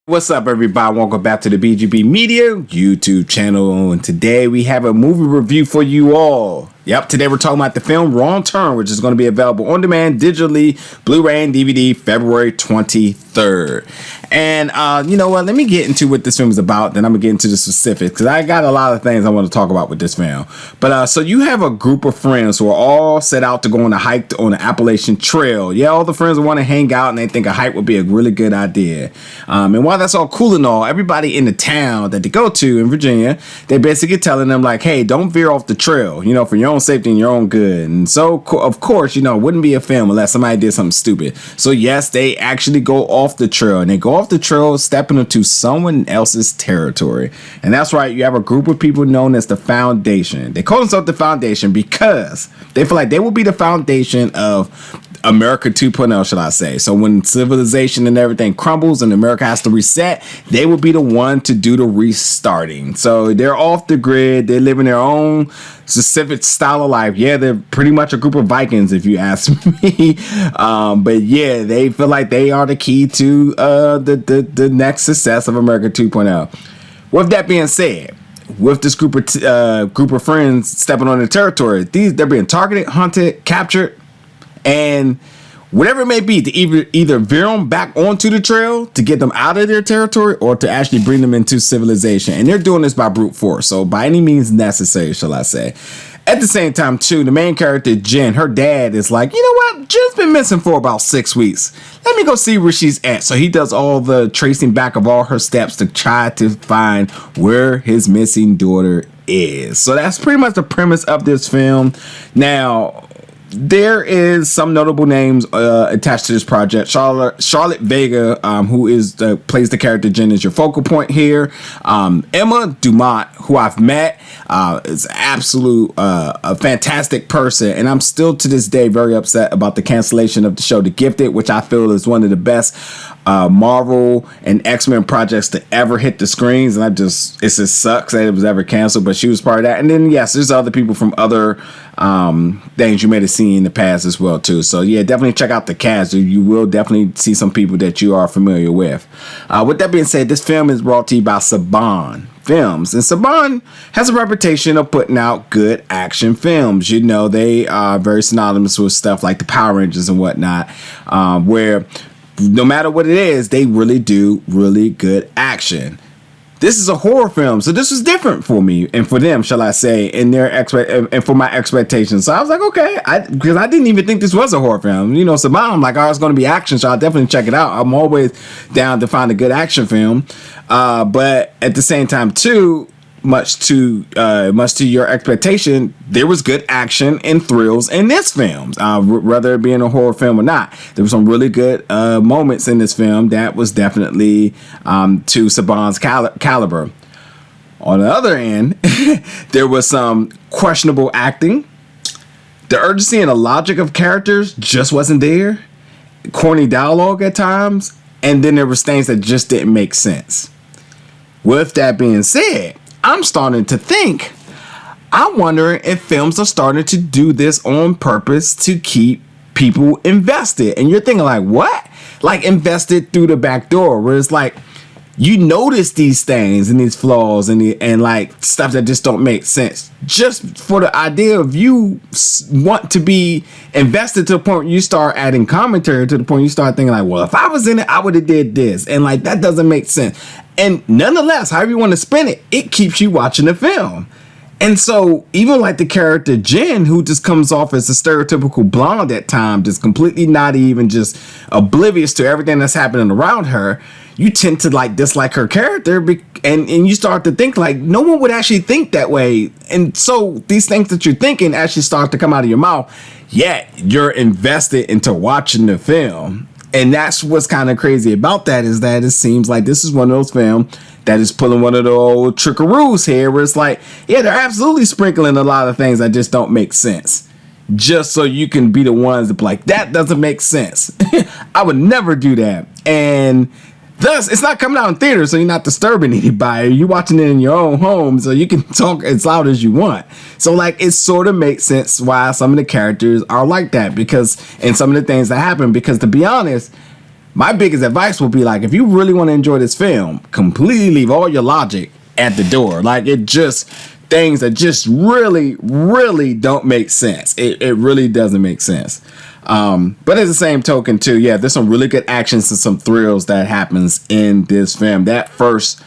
What's up, everybody? Welcome back to the BGB Media YouTube channel, and today we have a movie review for you all. Yep, today we're talking about the film Wrong Turn, which is going to be available on demand digitally, Blu-ray and DVD, February 23rd. And you know what? Let me get into what this film is about, then I'm going to get into the specifics, because I got a lot of things I want to talk about with this film. But so you have a group of friends who are all set out to go on a hike on the Appalachian Trail. Yeah, all the friends want to hang out, and they think a hike would be a really good idea. And while that's all cool and all, everybody in the town that they go to in Virginia, they're basically telling them like, hey, don't veer off the trail, you know, for your own safety and your own good. And so, of course, you know, it wouldn't be a film unless somebody did something stupid. So yes, they actually go off the trail, and they go off the trail stepping into someone else's territory. And that's right, you have a group of people known as the Foundation. They call themselves the Foundation because they feel like they will be the foundation of America 2.0, should I say. So when civilization and everything crumbles and America has to reset, they will be the one to do the restarting. So they're off the grid. They're living their own specific style of life. Yeah, they're pretty much a group of Vikings, if you ask me. But yeah, they feel like they are the key to the next success of America 2.0. With that being said, with this group of friends stepping on the territory, they're being targeted, hunted, captured, and whatever it may be, to either veer them back onto the trail to get them out of their territory, or to actually bring them into civilization. And they're doing this by brute force, so by any means necessary, shall I say. At the same time, too, the main character, Jen, her dad is like, you know what? Jen's been missing for about 6 weeks. Let me go see where she's at. So he does all the tracing back of all her steps to try to find where his missing daughter is. So that's pretty much the premise of this film. Now, there is some notable names attached to this project. Charlotte Vega, who plays the character Jen, is your focal point here. Emma Dumont, who I've met, is a fantastic person, and I'm still to this day very upset about the cancellation of the show The Gifted, which I feel is one of the best Marvel and X-Men projects to ever hit the screens, and it just sucks that it was ever canceled, but she was part of that. And then yes, there's other people from other things you may have seen in the past as well too. So yeah, definitely check out the cast. You will definitely see some people that you are familiar with. With that being said, this film is brought to you by Saban Films, and Saban has a reputation of putting out good action films. You know, they are very synonymous with stuff like the Power Rangers and whatnot, where no matter what it is, they really do really good action. This is a horror film, so this was different for me and for them, shall I say, and for my expectations. So I was like, okay, because I didn't even think this was a horror film. You know, Saban, I'm like, oh, it's going to be action, so I'll definitely check it out. I'm always down to find a good action film, but at the same time, too, much to your expectation, there was good action and thrills in this film, whether it be in a horror film or not. There were some really good moments in this film that was definitely to Saban's caliber. On the other end, there was some questionable acting. The urgency and the logic of characters just wasn't there. Corny dialogue at times, and then there was things that just didn't make sense. With that being said, I'm starting to think, I'm wondering if films are starting to do this on purpose to keep people invested. And you're thinking like, what? Like invested through the back door, where it's like, you notice these things and these flaws and like stuff that just don't make sense, just for the idea of you want to be invested to the point where you start adding commentary, to the point you start thinking like, well, if I was in it, I would have did this. And like, that doesn't make sense. And nonetheless, however you want to spin it, it keeps you watching the film. And so even like the character Jen, who just comes off as a stereotypical blonde at times, just completely not even just oblivious to everything that's happening around her, you tend to like dislike her character, and you start to think like no one would actually think that way. And so these things that you're thinking actually start to come out of your mouth, yet you're invested into watching the film. And that's what's kind of crazy about that, is that it seems like this is one of those films that is pulling one of the old trickaroos here, where it's like, yeah, they're absolutely sprinkling a lot of things that just don't make sense, just so you can be the ones that be like, that doesn't make sense. I would never do that. And thus, it's not coming out in theaters, so you're not disturbing anybody. You're watching it in your own home, so you can talk as loud as you want. So, like, it sort of makes sense why some of the characters are like that, because, and some of the things that happen, because to be honest, my biggest advice would be like, if you really want to enjoy this film, completely leave all your logic at the door. Like, it just, things that just really, really don't make sense. It really doesn't make sense. But at the same token too, yeah, there's some really good actions and some thrills that happens in this film. That first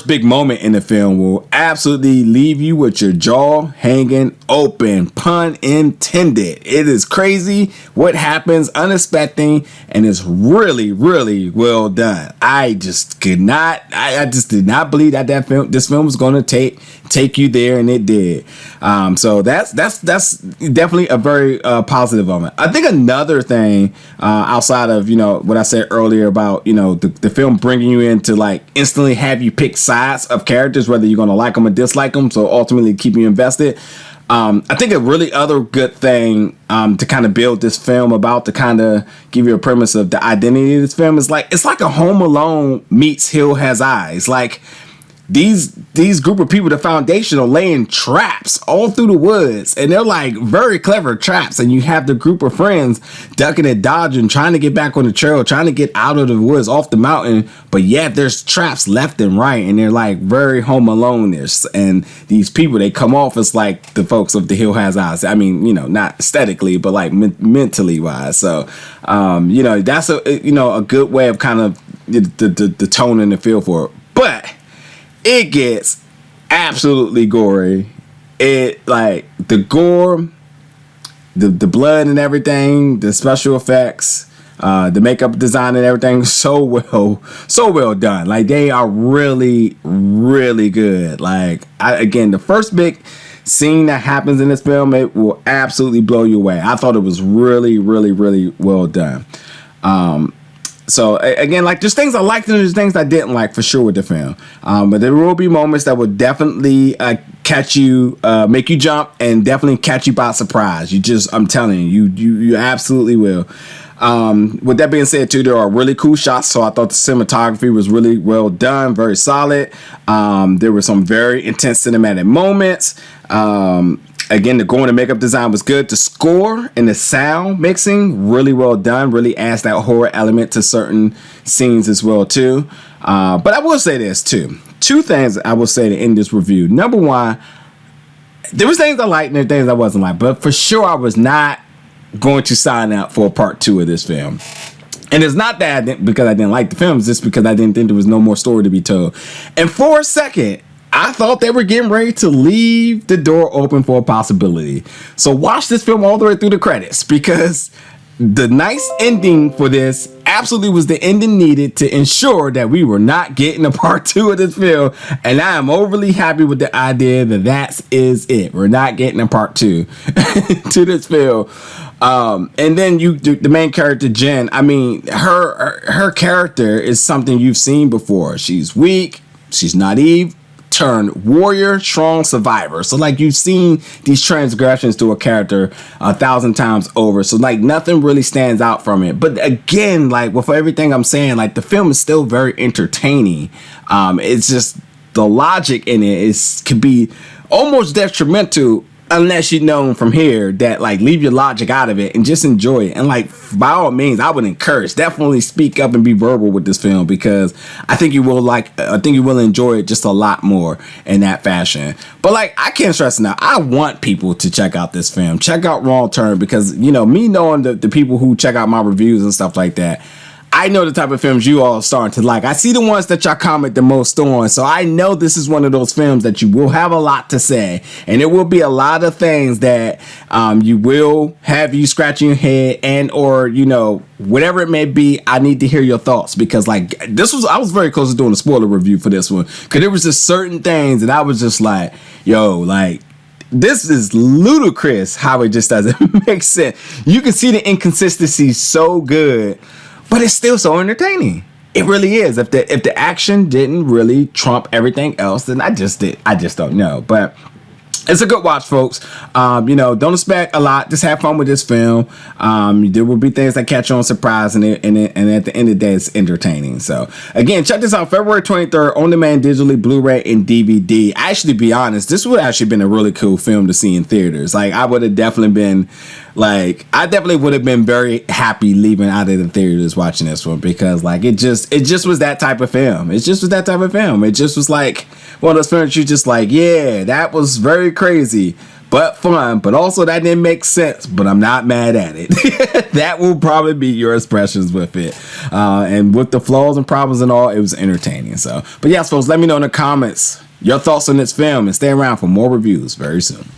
big moment in the film will absolutely leave you with your jaw hanging open, pun intended. It is crazy what happens, unexpected, and it's really, really well done. I just did not believe that this film was going to take you there, and it did. So that's definitely a very positive moment. I think another thing outside of, you know, what I said earlier about, you know, the film bringing you in to like instantly have you pick sides of characters, whether you're going to like them or dislike them, so ultimately keep you invested. I think a really other good thing to kind of build this film about, to kind of give you a premise of the identity of this film, is like, it's like a Home Alone meets Hill Has Eyes. Like, these group of people, the foundation, are laying traps all through the woods, and they're like very clever traps, and you have the group of friends ducking and dodging, trying to get back on the trail, trying to get out of the woods, off the mountain, but yet there's traps left and right, and they're like very Home Alone-ish. And these people, they come off as like the folks of the Hill Has Eyes. I mean, you know, not aesthetically, but like mentally wise. So you know, that's a good way of kind of the tone and the feel for it. But it gets absolutely gory. It, like, the gore, the blood and everything, the special effects, the makeup design and everything, so well done. Like, they are really, really good. Like, again, the first big scene that happens in this film, it will absolutely blow you away. I thought it was really, really, really well done. So again, like, there's things I liked and there's things I didn't like for sure with the film. But there will be moments that will definitely catch you, make you jump, and definitely catch you by surprise. I'm telling you absolutely will. With that being said too, there are really cool shots. So I thought the cinematography was really well done, very solid. There were some very intense cinematic moments. Again, the gore and makeup design was good. The score and the sound mixing, really well done. Really adds that horror element to certain scenes as well too. But I will say this too. Two things I will say to end this review. Number one, there was things I liked and there were things I wasn't like. But for sure, I was not going to sign up for a part 2 of this film. And it's not that because I didn't like the film. It's just because I didn't think there was no more story to be told. And for a second, I thought they were getting ready to leave the door open for a possibility. So watch this film all the way through the credits, because the nice ending for this absolutely was the ending needed to ensure that we were not getting a part 2 of this film. And I am overly happy with the idea that is it. We're not getting a part 2 to this film. And then the main character, Jen, I mean, her character is something you've seen before. She's weak, she's naive, turned warrior, strong survivor. So like, you've seen these transgressions to a character 1,000 times over. So like, nothing really stands out from it. But again, like, with everything I'm saying, like, the film is still very entertaining. It's just the logic in it could be almost detrimental, unless you know from here that, like, leave your logic out of it and just enjoy it. And like, by all means, I would encourage, definitely speak up and be verbal with this film, because I think you will enjoy it just a lot more in that fashion. But like, I can't stress enough, I want people to check out this film, check out Wrong Turn, because, you know, me knowing the people who check out my reviews and stuff like that, I know the type of films you all are starting to like. I see the ones that y'all comment the most on. So I know this is one of those films that you will have a lot to say. And it will be a lot of things that you will have you scratching your head, and or, you know, whatever it may be. I need to hear your thoughts, because like, I was very close to doing a spoiler review for this one, because there was just certain things that I was just like, yo, like, this is ludicrous how it just doesn't make sense. You can see the inconsistency so good, but it's still so entertaining. It really is. If the action didn't really trump everything else, then I just don't know. But it's a good watch, folks. You know, don't expect a lot. Just have fun with this film. There will be things that catch you on surprise, and at the end of the day, it's entertaining. So again, check this out: February 23rd, on demand, digitally, Blu-ray, and DVD. Actually, be honest, this would have actually been a really cool film to see in theaters. Like, I would have definitely been Like, I definitely would have been very happy leaving out of the theaters watching this one, because like it just was that type of film. It just was that type of film. It just was like one of those films you just like, yeah, that was very crazy, but fun, but also that didn't make sense, but I'm not mad at it. That will probably be your expressions with it. And with the flaws and problems and all, it was entertaining. So, but yes, folks, let me know in the comments your thoughts on this film, and stay around for more reviews very soon.